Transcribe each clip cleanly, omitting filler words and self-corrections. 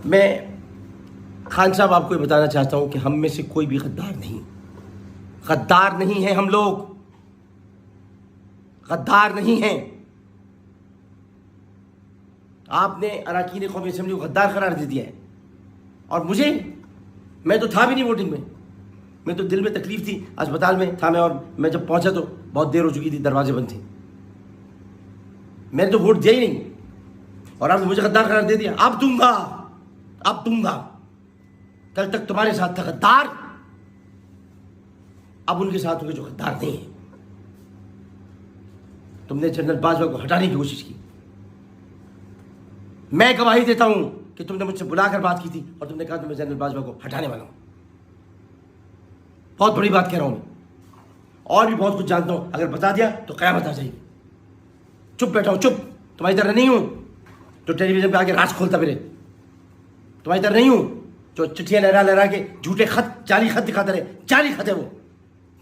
मैं खान साहब आपको ये बताना चाहता हूं कि हम में से कोई भी गद्दार नहीं है। हम लोग गद्दार नहीं हैं। आपने अरकान कौमी असेंबली को गद्दार करार दे दिया है। और मैं तो था भी नहीं वोटिंग में, मैं तो दिल में तकलीफ थी, अस्पताल में था मैं, और मैं जब पहुंचा तो बहुत देर हो चुकी थी, दरवाजे बंद थे, मैंने तो वोट दिया ही नहीं। और आपने मुझे गद्दार करार दे दिया। अब दूंगा। कल तक तुम्हारे साथ था गद्दार, अब उनके साथ होंगे जो गद्दार नहीं है। तुमने जनरल बाजवा को हटाने की कोशिश की। मैं गवाही देता हूं कि तुमने मुझसे बुलाकर बात की थी और तुमने कहा कि मैं जनरल बाजवा को हटाने वाला हूं। बहुत बड़ी बात कह रहा हूं मैं, और भी बहुत कुछ जानता हूं। अगर बता दिया तो कयामत आ जाएगी। चुप बैठा हूं, चुप। तुम्हारी तरह नहीं हूं जो टेलीविजन पे आके राज खोलता फिरे। तुम्हारी तरह नहीं हूं जो चिट्ठियां लहरा के झूठे खत, जाली खत दिखाते रहे। जाली खत है वो,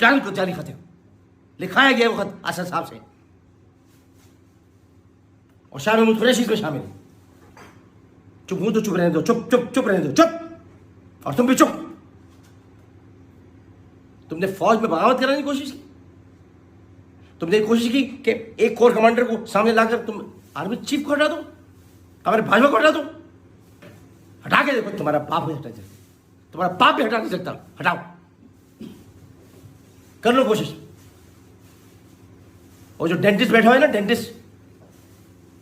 जाली खत है। लिखाया गया वो खत असद साहब से, और शाह महमूद कुरैशी इसमें शामिल है। चुप हूं तो चुप रहने दो, चुप रहने दो, चुप। और तुम भी चुप। तुमने फौज में बगावत कराने की कोशिश की। तुमने कोशिश की कि एक कोर कमांडर को सामने लाकर तुम आर्मी चीफ को हटा दो, हमारे भाजपा को हटा दो। हटा के देखो, तुम्हारा बाप नहीं हटा सकता, तुम्हारा बाप भी हटा नहीं सकता। हटाओ, कर लो कोशिश। और जो डेंटिस्ट बैठा है ना, डेंटिस्ट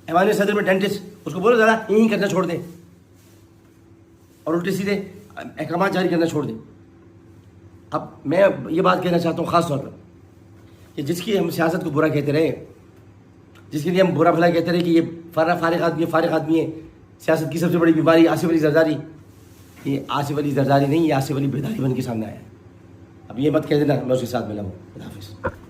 ऐवान सदर में डेंटिस्ट, उसको बोलो ज़्यादा यहीं करना छोड़ दे और उल्टे सीधे अहकाम जारी करना छोड़ दे। अब मैं ये बात कहना चाहता हूँ ख़ास तौर पर कि जिसकी हम सियासत को बुरा कहते रहे, जिसके लिए हम बुरा भला कहते रहे कि ये फारिग आदमी है, सियासत की सबसे बड़ी बीमारी आसिफ अली जरदारी, ये आसिफ अली जरदारी नहीं, ये आसिफ अली बेदारी बन के सामने आया है। अब ये मत कह देना मैं उसके साथ मिला हूँ। खुदा हाफिज़।